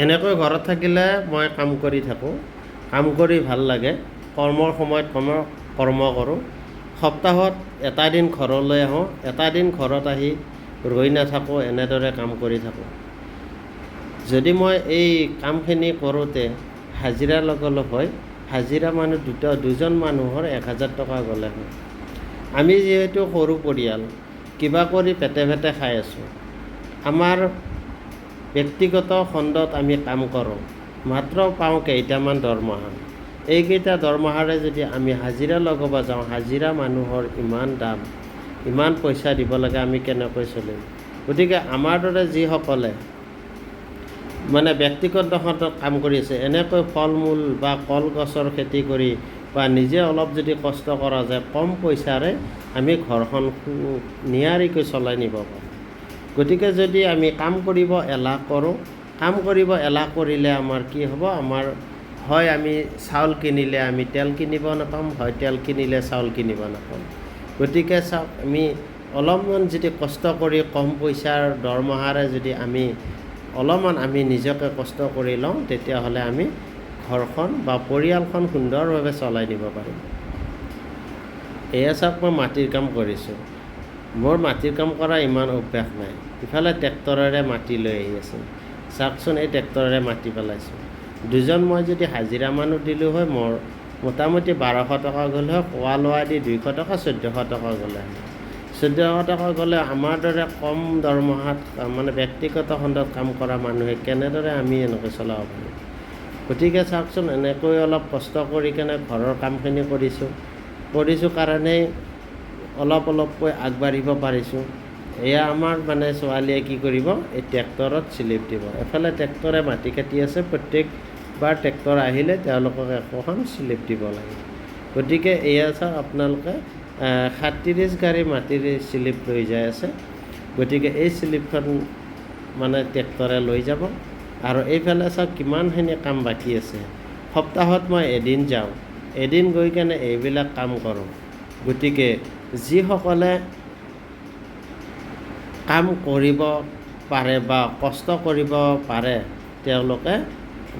এনেকৈ ঘৰত থাকিলে মই কাম কৰি থাকোঁ, কাম কৰি ভাল লাগে, কৰ্মৰ সময়ত কৰ্ম কৰোঁ। সপ্তাহত এটা দিন ঘৰলৈ আহোঁ, এটা দিন ঘৰত আহি ৰৈ নাথাকোঁ, এনেদৰে কাম কৰি থাকোঁ। যদি মই এই কামখিনি কৰোঁতে হাজিৰা লগালোঁ হয়, হাজিৰা মানুহ দুজন মানুহৰ 1000 টকা গ'লে হয়। আমি যিহেতু সৰু পৰিয়াল, কিবা কৰি পেটে খাই আছোঁ। আমাৰ ব্যক্তিগত খণ্ডত আমি কাম কৰোঁ, মাত্ৰ পাওঁ কেইটামান দৰমহা। এইকেইটা দৰমহাৰে যদি আমি হাজিৰা লগাব যাওঁ, হাজিৰা মানুহৰ ইমান দাম, ইমান পইচা দিব লাগে, আমি কেনেকৈ চলিম? গতিকে আমাৰ দৰে যিসকলে মানে ব্যক্তিগত খণ্ডত কাম কৰি আছে, এনেকৈ ফল মূল বা কলগছৰ খেতি কৰি বা নিজে অলপ যদি কষ্ট কৰা যায়, কম পইচাৰে আমি ঘৰখন নিয়াৰিকৈ চলাই নিব পাৰোঁ। গতিকে যদি আমি কাম কৰিব এলাহ কৰোঁ, কাম কৰিব এলাহ কৰিলে আমাৰ কি হ'ব? আমাৰ হয় আমি চাউল কিনিলে আমি তেল কিনিব নাপাম, হয় তেল কিনিলে চাউল কিনিব নাপাম। গতিকে চাওক, আমি অলপমান যদি কষ্ট কৰি কম পইচাৰ দৰমহাৰে যদি অলপমান আমি নিজকে কষ্ট কৰি লওঁ, তেতিয়াহ'লে আমি ঘৰখন বা পৰিয়ালখন সুন্দৰভাৱে চলাই নিব পাৰিম। এয়া চাওক, মই মাটিৰ কাম কৰিছোঁ। মোৰ মাটিৰ কাম কৰা ইমান অভ্যাস নাই। ইফালে ট্ৰেক্টৰেৰে মাটি লৈ আহি আছে, চাওকচোন, এই ট্ৰেক্টৰেৰে মাটি পেলাইছোঁ। দুজন মই যদি হাজিৰা মানুহ দিলোঁ হয়, মোৰ মোটামুটি 1200 টকা গ'লে হয়, খোৱা লোৱা দি 200 টকা 1400 টকা গ'লে হয়। 1400 টকা গ'লে আমাৰ দৰে কম দৰমহাত মানে ব্যক্তিগত খণ্ডত কাম কৰা মানুহে কেনেদৰে আমি এনেকৈ চলাব পাৰিম? গতিকে চাওকচোন, এনেকৈ অলপ কষ্ট কৰি কেনে ঘৰৰ কামখিনি কৰিছোঁ কাৰণেই অলপকৈ আগবাঢ়িব পাৰিছোঁ। এয়া আমাৰ মানে ছোৱালীয়ে কি কৰিব? এই ট্ৰেক্টৰত স্লিপ দিব। এফালে ট্ৰেক্টৰে মাটি কাটি আছে, প্ৰত্যেকবাৰ ট্ৰেক্টৰ আহিলে তেওঁলোকক একোখন স্লিপ দিব লাগে। গতিকে এয়া চাওক, আপোনালোকে 37 গাড়ী মাটিৰ স্লিপ লৈ যাই আছে। গতিকে এই স্লিপখন মানে ট্ৰেক্টৰে লৈ যাব। আৰু এইফালে চাওক কিমানখিনি কাম বাকী আছে। সপ্তাহত মই এদিন যাওঁ, এদিন গৈ কেনে এইবিলাক কাম কৰোঁ। গতিকে যিসকলে কাম কৰিব পাৰে বা কষ্ট কৰিব পাৰে, তেওঁলোকে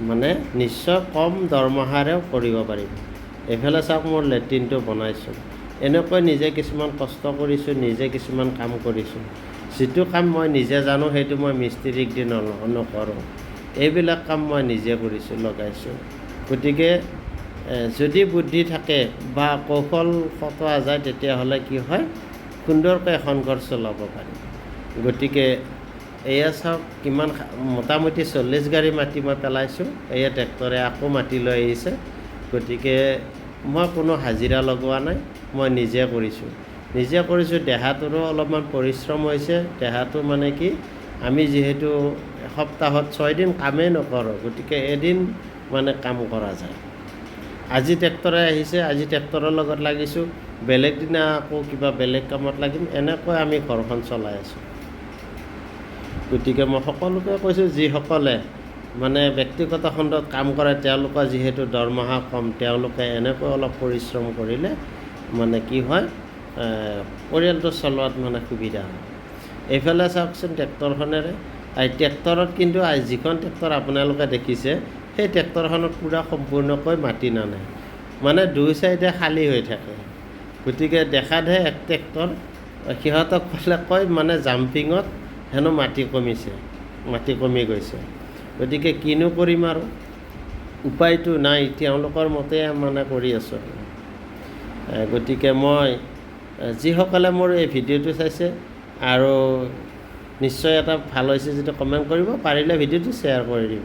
মানে নিশ্চয় কম দৰমহাৰেও কৰিব পাৰিব। এইফালে চাওক, মোৰ লেট্ৰিনটো বনাইছোঁ। এনেকৈ নিজে কিছুমান কষ্ট কৰিছোঁ, নিজে কিছুমান কাম কৰিছোঁ। যিটো কাম মই নিজে জানো, সেইটো মই মিস্ত্ৰীক দি নকৰোঁ। এইবিলাক কাম মই নিজে কৰিছোঁ, লগাইছোঁ। গতিকে যদি বুদ্ধি থাকে বা কৌশল খটোৱা যায়, তেতিয়াহ'লে কি হয়? সুন্দৰকৈ এখন ঘৰ চলাব পাৰি। গতিকে এয়া চাওক, কিমান মোটামুটি 40 গাড়ী মাটি মই পেলাইছোঁ। এয়া ট্ৰেক্টৰে আকৌ মাটি লৈ আহিছে। গতিকে মই কোনো হাজিৰা লগোৱা নাই, মই নিজে কৰিছোঁ। দেহাটোৰো অলপমান পৰিশ্ৰম হৈছে। দেহাটো মানে কি, আমি যিহেতু সপ্তাহত 6 দিন কামেই নকৰোঁ, গতিকে এদিন মানে কাম কৰা যায়। আজি ট্ৰেক্টৰে আহিছে, আজি ট্ৰেক্টৰৰ লগত লাগিছোঁ, বেলেগ দিনা আকৌ কিবা বেলেগ কামত লাগিম, এনেকৈ আমি ঘৰখন চলাই আছোঁ। গতিকে মই সকলোকে কৈছোঁ, যিসকলে মানে ব্যক্তিগত খণ্ডত কাম কৰে, তেওঁলোকৰ যিহেতু দৰমহা কম, তেওঁলোকে এনেকৈ অলপ পৰিশ্ৰম কৰিলে মানে কি হয়, পৰিয়ালটো চলোৱাত মানে সুবিধা হয়। এইফালে চাওকচোন, ট্ৰেক্টৰখনেৰে ট্ৰেক্টৰত কিন্তু যিখন ট্ৰেক্টৰ আপোনালোকে দেখিছে, সেই ট্ৰেক্টৰখনত পূৰা সম্পূৰ্ণকৈ মাটি নানে, মানে দুই চাইডে খালী হৈ থাকে। গতিকে দেখাতহে এক ট্ৰেক্টৰ, সিহঁতক কয় মানে জাম্পিঙত হেনো মাটি কমি গৈছে। গতিকে কিনো কৰিম আৰু, উপায়টো নাই, তেওঁলোকৰ মতে মানে কৰি আছোঁ। গতিকে মই যিসকলে মোৰ এই ভিডিঅ'টো চাইছে আৰু নিশ্চয় এটা ভাল হৈছে যদি কমেণ্ট কৰিব, পাৰিলে ভিডিঅ'টো শ্বেয়াৰ কৰি দিব।